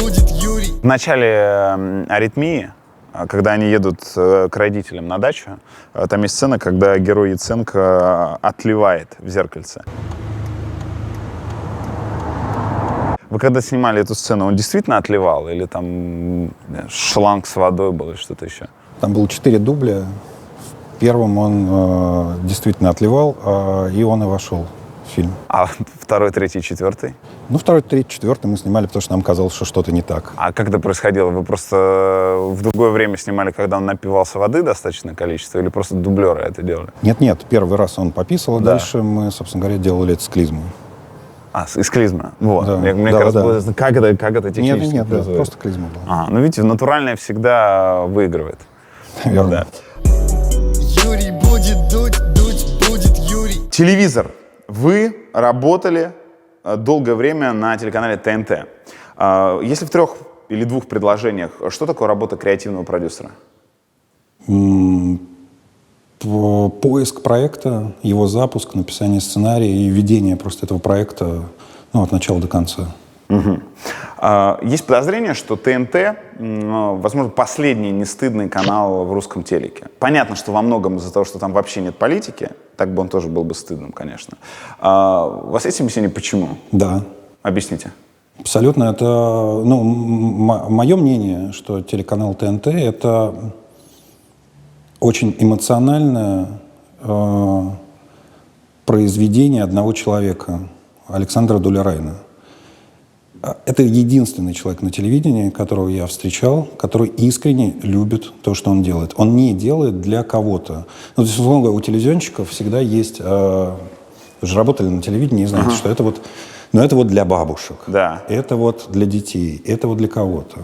будет Юрий. В начале «Аритмии», когда они едут к родителям на дачу, там есть сцена, когда герой Яценко отливает в зеркальце. Вы когда снимали эту сцену, он действительно отливал? Или там шланг с водой был, или что-то еще? Там было 4 дубля. В первом он действительно отливал, и он и вошел в фильм. А второй, третий, четвертый? Второй, третий, четвертый мы снимали, потому что нам казалось, что что-то не так. А как это происходило? Вы просто в другое время снимали, когда он напивался воды достаточное количество, или просто дублеры это делали? Нет, первый раз он пописал, а дальше мы, собственно говоря, делали это с клизмой. Из клизмы. Вот. Да. Мне кажется, как это технически Нет, производится? просто клизма была. Видите, натуральное всегда выигрывает. Верно. Да. Юрий будет дуть будет Юрий. Телевизор. Вы работали долгое время на телеканале ТНТ. Если в 3 или 2 предложениях, что такое работа креативного продюсера? Поиск проекта, его запуск, написание сценария и ведение просто этого проекта от начала до конца. Есть подозрение, что ТНТ, возможно, последний нестыдный канал в русском телеке. Понятно, что во многом из-за того, что там вообще нет политики, так бы он тоже был бы стыдным, конечно. У вас есть объяснение, почему? Да. Объясните. Абсолютно. Это, ну, мое мнение, что телеканал ТНТ — это очень эмоциональное произведение одного человека, Александра Дуля-Райна. Это единственный человек на телевидении, которого я встречал, который искренне любит то, что он делает. Он не делает для кого-то. Ну, то есть, условно говоря, у телевизионщиков всегда есть... Вы же работали на телевидении и знаете, что это вот... Но это вот для бабушек. Да. Это вот для детей. Это вот для кого-то.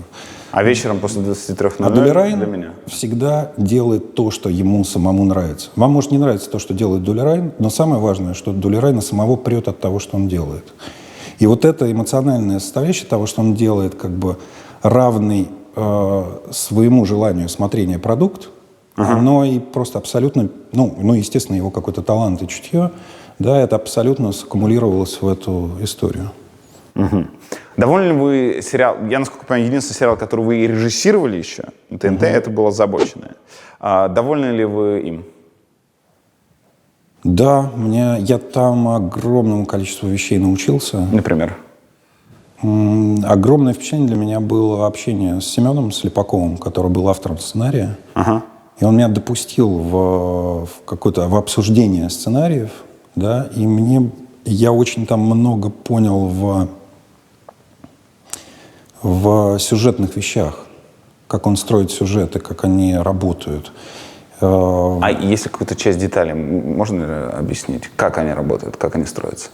А вечером после 23:00 А Дуля-Райн для меня? всегда делает то, что ему самому нравится. Вам может не нравиться то, что делает Дуля-Райн, но самое важное, что Дуля-Райна самого прет от того, что он делает. И вот эта эмоциональная составляющая того, что он делает, как бы равный своему желанию смотрения продукт, оно и просто абсолютно, ну, естественно, его какой-то талант и чутье, да, это абсолютно саккумулировалось в эту историю. Довольны ли вы сериал? Я, насколько понимаю, единственный сериал, который вы и режиссировали еще на ТНТ, это было «Озабоченные». Довольны ли вы им? Да, я там огромному количеству вещей научился. Например? Огромное впечатление для меня было общение с Семеном Слепаковым, который был автором сценария. И он меня допустил в обсуждение сценариев, да, и я очень там много понял в сюжетных вещах, как он строит сюжеты, как они работают. А если какую-то часть деталей можно объяснить? Как они работают, как они строятся?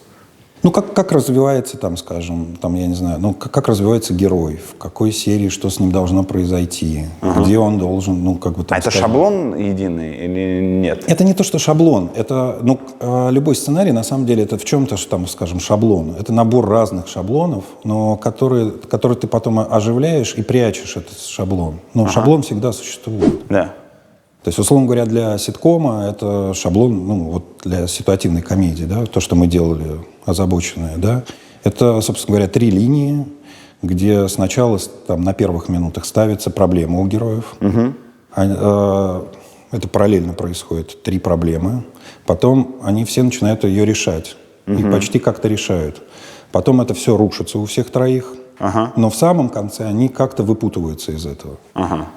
Ну, как развивается, там, скажем, там, я не знаю, ну, как развивается герой, в какой серии что с ним должно произойти, где он должен, ну, как бы там... А это шаблон единый или нет? Это не то, что шаблон. Это, ну, любой сценарий, на самом деле, это в чем-то, там, скажем, шаблон. Это набор разных шаблонов, но которые ты потом оживляешь и прячешь этот шаблон. Но шаблон всегда существует. Да. То есть, условно говоря, для ситкома это шаблон, ну, вот для ситуативной комедии, да, то, что мы делали, «Озабоченные», да, это, собственно говоря, 3 линии, где сначала там, на первых минутах ставится проблема у героев. Это параллельно происходит, 3 проблемы. Потом они все начинают ее решать. И почти как-то решают. Потом это все рушится у всех 3. Но в самом конце они как-то выпутываются из этого.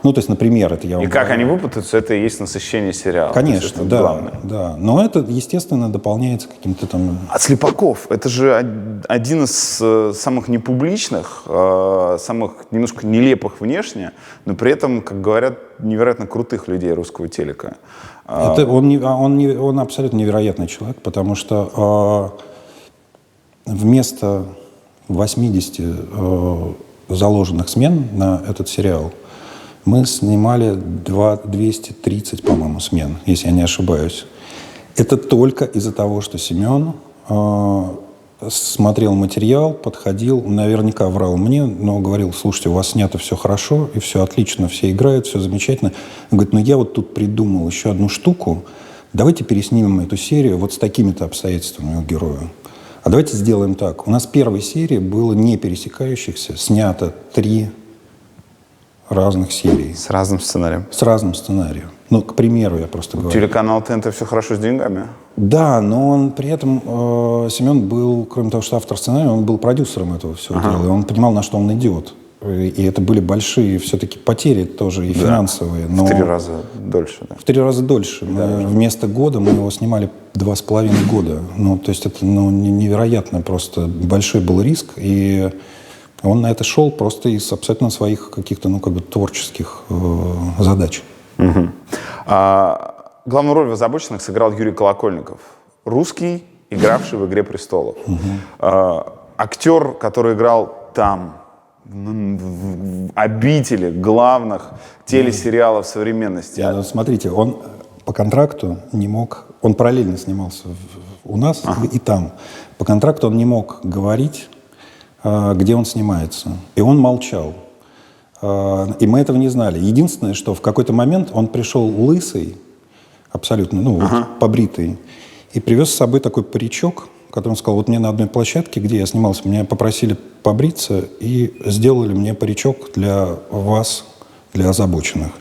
Ну, то есть, например, это я вам И как говорю. они выпутаются, это и есть насыщение сериала. Конечно, это да, главное. да. Но это, естественно, дополняется каким-то там... А Слепаков, это же один из самых непубличных, самых немножко нелепых внешне, но при этом, как говорят, невероятно крутых людей русского телека. Он абсолютно невероятный человек, потому что вместо 80 заложенных смен на этот сериал мы снимали 230, по-моему, смен, если я не ошибаюсь. Это только из-за того, что Семен смотрел материал, подходил, наверняка врал мне, но говорил: слушайте, у вас снято все хорошо, и все отлично, все играют, все замечательно. Он говорит: ну я вот тут придумал еще одну штуку, давайте переснимем эту серию вот с такими-то обстоятельствами у героя. А давайте сделаем так. У нас в первой серии было не пересекающихся, снято 3 разных серии. С разным сценарием. С разным сценарием. Ну, к примеру, я просто говорю. Телеканал ТНТ все хорошо с деньгами. Да, но он при этом, Семен был, кроме того, что автор сценария, он был продюсером этого всего дела. И он понимал, на что он идет. И это были большие все-таки потери тоже и финансовые. Но в 3 раза дольше. Да. В 3 раза дольше. Вместо года мы его снимали 2,5 года. Ну, то есть это невероятно просто большой был риск. И он на это шел просто из абсолютно своих каких-то, ну, как бы творческих задач. Главную роль в «Озабоченных» сыграл Юрий Колокольников. Русский, игравший в «Игре престолов». Актер, который играл там, в «Обители», главных телесериалов современности. Смотрите, он по контракту не мог... Он параллельно снимался у нас и там. По контракту он не мог говорить, где он снимается. И он молчал. И мы этого не знали. Единственное, что в какой-то момент он пришел лысый, абсолютно, ну, вот, побритый, и привез с собой такой паричок, который он сказал, вот мне на одной площадке, где я снимался, меня попросили побриться и сделали мне паричок для вас, для озабоченных.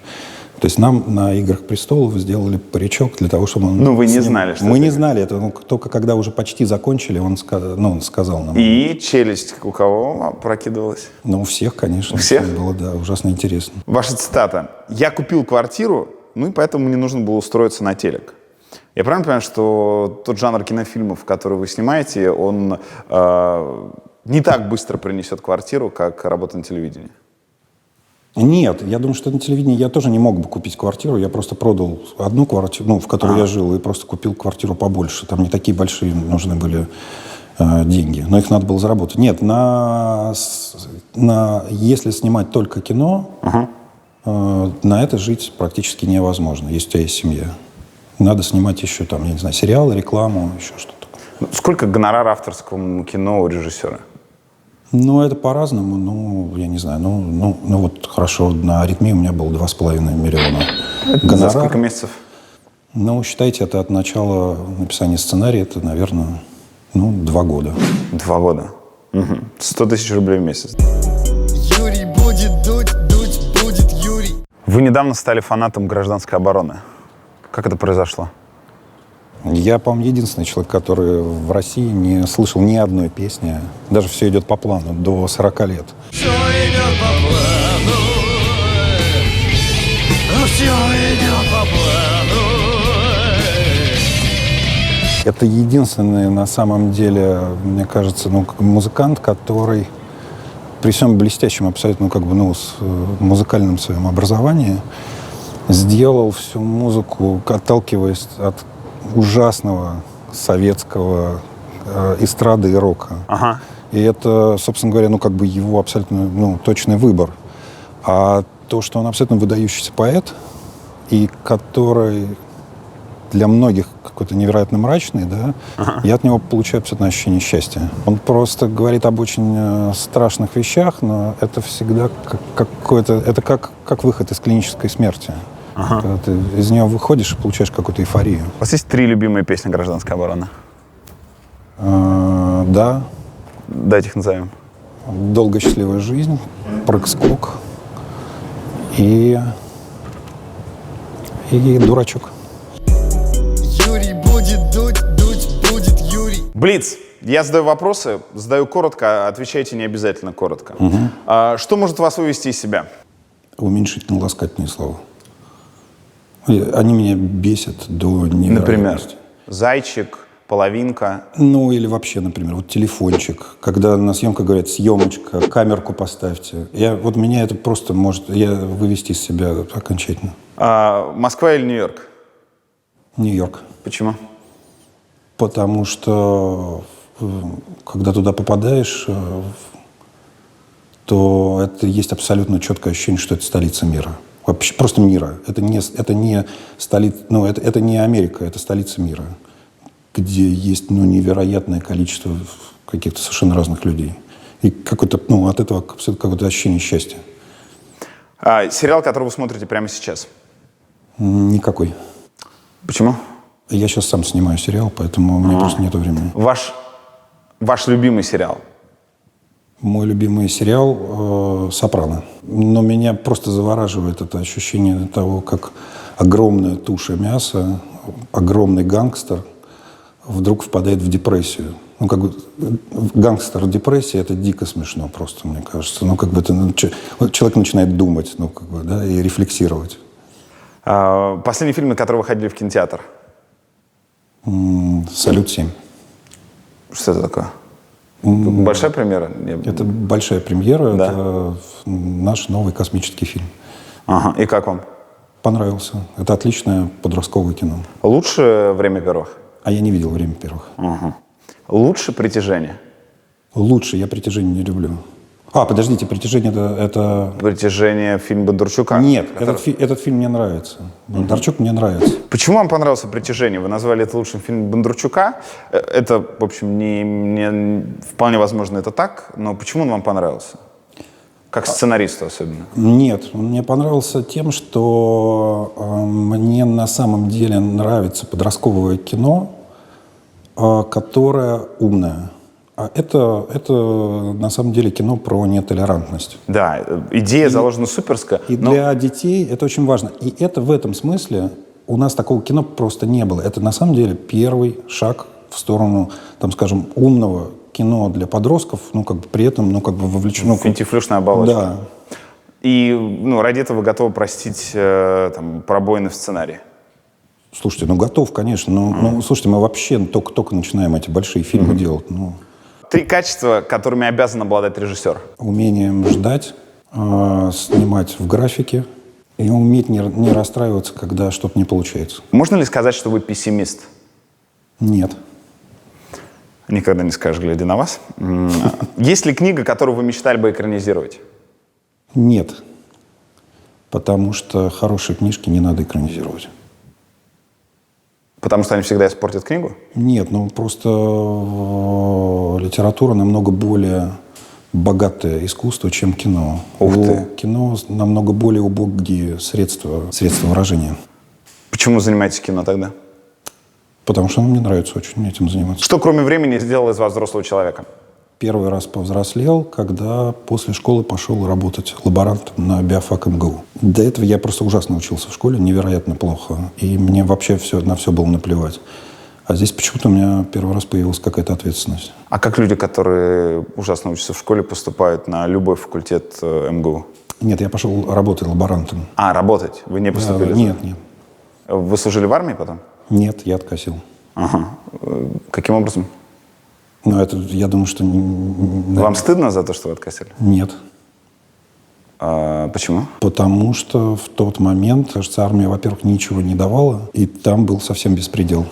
То есть нам на «Играх престолов» сделали паричок для того, чтобы он... Ну, вы не знали, что Мы это? не знали это. Только когда уже почти закончили, он сказал нам. И челюсть у кого прокидывалась? Ну, у всех, конечно. У всех? Это было, да, ужасно интересно. Ваша цитата. «Я купил квартиру, ну и поэтому мне нужно было устроиться на телек». Я правильно понимаю, что тот жанр кинофильмов, который вы снимаете, он не так быстро принесет квартиру, как работа на телевидении? Нет, я думаю, что на телевидении я тоже не мог бы купить квартиру. Я просто продал одну квартиру, ну, в которой я жил, и просто купил квартиру побольше. Там не такие большие нужны были деньги, но их надо было заработать. Нет, если снимать только кино, на это жить практически невозможно, если у тебя есть семья. Надо снимать еще там, я не знаю, сериалы, рекламу, еще что-то. Сколько гонорар авторскому кино у режиссера? Ну, это по-разному, ну, я не знаю, ну вот хорошо, на «Аритмии» у меня было 2,5 миллиона. За сколько месяцев? Ну, считайте, это от начала написания сценария, это, наверное, 2 года. 2 года. 100 тысяч рублей в месяц. Юрий будет дуть будет Юрий. Вы недавно стали фанатом «Гражданской обороны». Как это произошло? Я, по-моему, единственный человек, который в России не слышал ни одной песни. Даже «Все идет по плану» до 40 лет. Все идет по плану. Все идет по плану. Это единственный, на самом деле, мне кажется, музыкант, который при всем блестящем абсолютно, с музыкальным своим образованием, сделал всю музыку, отталкиваясь от ужасного советского эстрады и рока. Ага. И это, собственно говоря, его абсолютно точный выбор. А то, что он абсолютно выдающийся поэт, и который для многих какой-то невероятно мрачный, да, я от него получаю абсолютно ощущение счастья. Он просто говорит об очень страшных вещах, но это всегда это как выход из клинической смерти. Когда ты из нее выходишь и получаешь какую-то эйфорию. У вас есть 3 любимые песни «Гражданской обороны»? Да. Дайте их назовем. «Долгая счастливая жизнь», «Прыг-скок» и «Дурачок». Юрий будет дуть будет Юрий. Блиц. Я задаю вопросы, задаю коротко, отвечайте не обязательно коротко. Что может вас вывести из себя? Уменьшительно-ласкательные слова. Они меня бесят до невероятности. Например, зайчик, половинка. Или вообще, например, телефончик. Когда на съемках говорят «съемочка», «камерку поставьте». Меня это просто может вывести из себя окончательно. Москва или Нью-Йорк? Нью-Йорк. Почему? Потому что, когда туда попадаешь, то это есть абсолютно четкое ощущение, что это столица мира. Вообще просто мира. Это не столица, это не Америка, это столица мира, где есть невероятное количество каких-то совершенно разных людей. И какое-то, от этого какое-то ощущение счастья. Сериал, который вы смотрите прямо сейчас? Никакой. Почему? Я сейчас сам снимаю сериал, поэтому у меня просто нет времени. Ваш любимый сериал? Мой любимый сериал «Сопрано». Но меня просто завораживает это ощущение того, как огромная туша мяса, огромный гангстер вдруг впадает в депрессию. Гангстер в депрессии — это дико смешно просто, мне кажется. Человек начинает думать, и рефлексировать. Последний фильм, на который вы ходили в кинотеатр? «Салют-7». Что это такое? Большая премьера? Это большая премьера. Да. Это наш новый космический фильм. Ага. И как вам? Понравился. Это отличное подростковое кино. Лучше «Время первых»? А я не видел «Время первых». Ага. Лучше «Притяжение»? Лучше. Я «Притяжение» не люблю. Подождите, «Притяжение» это... «Притяжение» фильм Бондарчука? Нет, этот фильм мне нравится. Бондарчук мне нравится. Почему вам понравился «Притяжение»? Вы назвали это лучшим фильмом Бондарчука. Это, в общем, не вполне возможно это так, но почему он вам понравился? Как сценаристу особенно? Нет, он мне понравился тем, что мне на самом деле нравится подростковое кино, которая умная. А это на самом деле кино про нетолерантность. Да, идея заложена суперская. И для детей это очень важно. И это в этом смысле у нас такого кино просто не было. Это на самом деле первый шаг в сторону, там, скажем, умного кино для подростков, ну, как бы при этом, ну, как бы вовлечено... Финтифлюшная оболочка. Да. И, ну, ради этого вы готовы простить там, пробоины в сценарии? Слушайте, ну, готов, конечно. Ну, слушайте, мы вообще только начинаем эти большие фильмы делать. Ну, 3 качества, которыми обязан обладать режиссер. умением ждать, снимать в графике и уметь не расстраиваться, когда что-то не получается. Можно ли сказать, что вы пессимист? Нет. Никогда не скажешь, глядя на вас. Есть ли книга, которую вы мечтали бы экранизировать? Нет. Потому что хорошие книжки не надо экранизировать. Потому что они всегда испортят книгу? Нет, ну просто литература намного более богатое искусство, чем кино. Ух У ты. кино намного более убогие средства выражения. Почему занимаетесь кино тогда? Потому что мне нравится очень этим заниматься. Что, кроме времени, сделало из вас взрослого человека? Первый раз повзрослел, когда после школы пошел работать лаборантом на биофак МГУ. До этого я просто ужасно учился в школе, невероятно плохо. И мне вообще на все было наплевать. А здесь почему-то у меня первый раз появилась какая-то ответственность. А как люди, которые ужасно учатся в школе, поступают на любой факультет МГУ? Нет, я пошел работать лаборантом. А, работать? Вы не поступили? Нет. Вы служили в армии потом? Нет, я откосил. Ага. Каким образом? Но это, я думаю, что... Вам стыдно за то, что вы откосили? Нет. А, почему? Потому что в тот момент, кажется, армия, во-первых, ничего не давала, и там был совсем беспредел.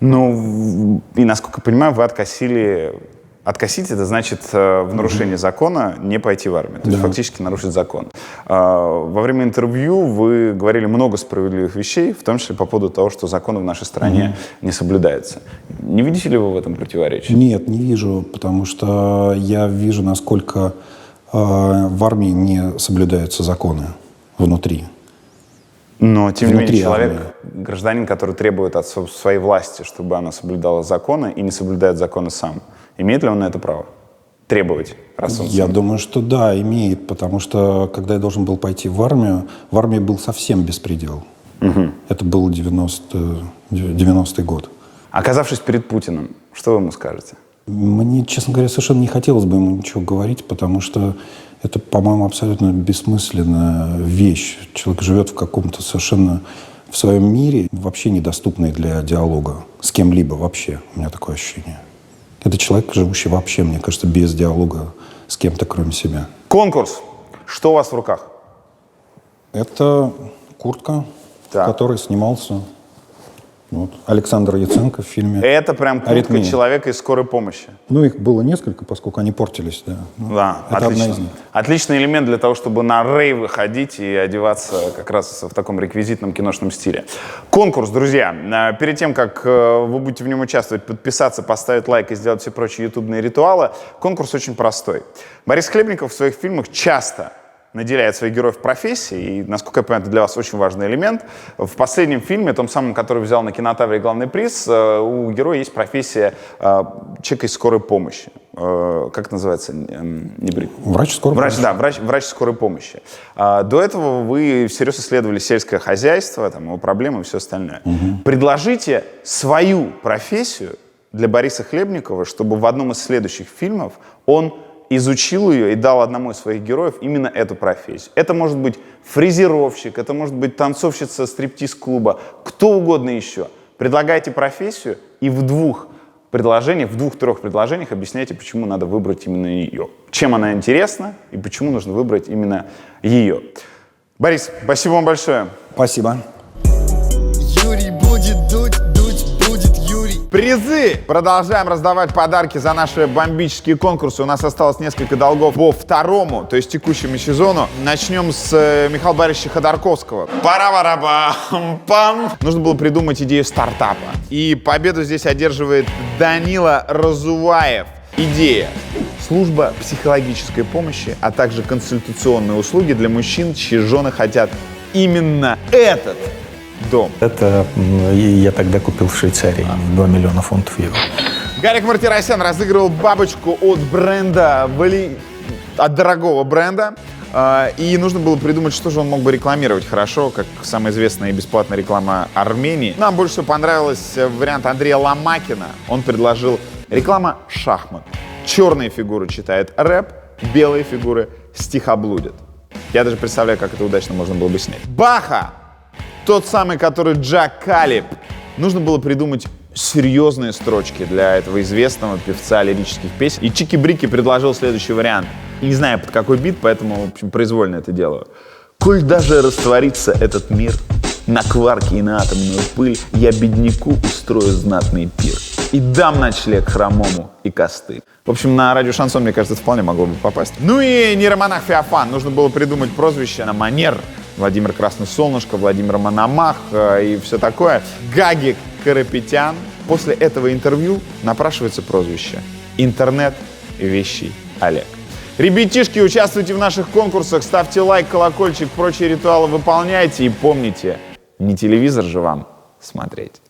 Ну, и, насколько я понимаю, вы откосили... Откосить — это значит в нарушении закона не пойти в армию. То есть фактически нарушить закон. Во время интервью вы говорили много справедливых вещей, в том числе по поводу того, что законы в нашей стране не соблюдаются. Не видите ли вы в этом противоречие? Нет, не вижу, потому что я вижу, насколько в армии не соблюдаются законы внутри. Но, тем не менее, Внутри человек, армии. гражданин, который требует от своей власти, чтобы она соблюдала законы, и не соблюдает законы сам, имеет ли он на это право? Требовать? Раз он Я сам? думаю, что да, имеет, потому что, когда я должен был пойти в армии был совсем беспредел. Это был 90-й год. Оказавшись перед Путиным, что вы ему скажете? Мне, честно говоря, совершенно не хотелось бы ему ничего говорить, потому что это, по-моему, абсолютно бессмысленная вещь. Человек живет в каком-то совершенно в своем мире, вообще недоступный для диалога с кем-либо вообще. У меня такое ощущение. Это человек, живущий вообще, мне кажется, без диалога с кем-то, кроме себя. Конкурс. Что у вас в руках? Это куртка, Так. в которой снимался Александр Яценко в фильме. Это прям куртка «Аритмия». человека из скорой помощи. Ну, их было несколько, поскольку они портились, да. Да, это одна из отлично. них. Отличный элемент для того, чтобы на рейвы ходить и одеваться как раз в таком реквизитном киношном стиле. Конкурс, друзья. Перед тем, как вы будете в нем участвовать, подписаться, поставить лайк и сделать все прочие ютубные ритуалы, конкурс очень простой. Борис Хлебников в своих фильмах часто наделяет своих героев профессией, и, насколько я понимаю, это для вас очень важный элемент. В последнем фильме, том самом, который взял на Кинотавре главный приз, у героя есть профессия человека из скорой помощи. Как это называется? Врач скорой помощи. Да, врач скорой помощи. До этого вы всерьез исследовали сельское хозяйство, там, его проблемы и все остальное. Предложите свою профессию для Бориса Хлебникова, чтобы в одном из следующих фильмов он изучил ее и дал одному из своих героев именно эту профессию. Это может быть фрезеровщик, это может быть танцовщица стриптиз-клуба, кто угодно еще. Предлагайте профессию и в двух-трех предложениях объясняйте, почему надо выбрать именно ее. Чем она интересна и почему нужно выбрать именно ее. Борис, спасибо вам большое. Спасибо. Юрий будет дуть будет Юрий. Призы! Продолжаем раздавать подарки за наши бомбические конкурсы. У нас осталось несколько долгов по второму, то есть текущему сезону. Начнем с Михаила Борисовича Ходорковского. Пара-бара-бам-пам! Нужно было придумать идею стартапа. И победу здесь одерживает Данила Разуваев. Идея. Служба психологической помощи, а также консультационные услуги для мужчин, чьи жены хотят именно этот дом. Это я тогда купил в Швейцарии 2 миллиона фунтов евро. Гарик Мартиросян разыгрывал бабочку от бренда, от дорогого бренда. И нужно было придумать, что же он мог бы рекламировать хорошо, как самая известная и бесплатная реклама Армении. Нам больше всего понравился вариант Андрея Ломакина. Он предложил реклама шахмат. Черные фигуры читают рэп, белые фигуры стихоблудят. Я даже представляю, как это удачно можно было бы снять. Баха! Тот самый, который Джа Калиб. Нужно было придумать серьезные строчки для этого известного певца лирических песен. И Чики-Брики предложил следующий вариант. Не знаю, под какой бит, поэтому, в общем, произвольно это делаю. «Коль даже растворится этот мир на кварки и на атомную пыль, я бедняку устрою знатный пир и дам ночлег хромому и костыль». В общем, на радио Шансон, мне кажется, это вполне могло бы попасть. Ну и нейромонах Феофан. Нужно было придумать прозвище на манер Владимир Красное Солнышко, Владимир Мономах и все такое. Гагик Карапетян. После этого интервью напрашивается прозвище «Интернет-вещий Олег». Ребятишки, участвуйте в наших конкурсах, ставьте лайк, колокольчик, прочие ритуалы выполняйте и помните, не телевизор же вам смотреть.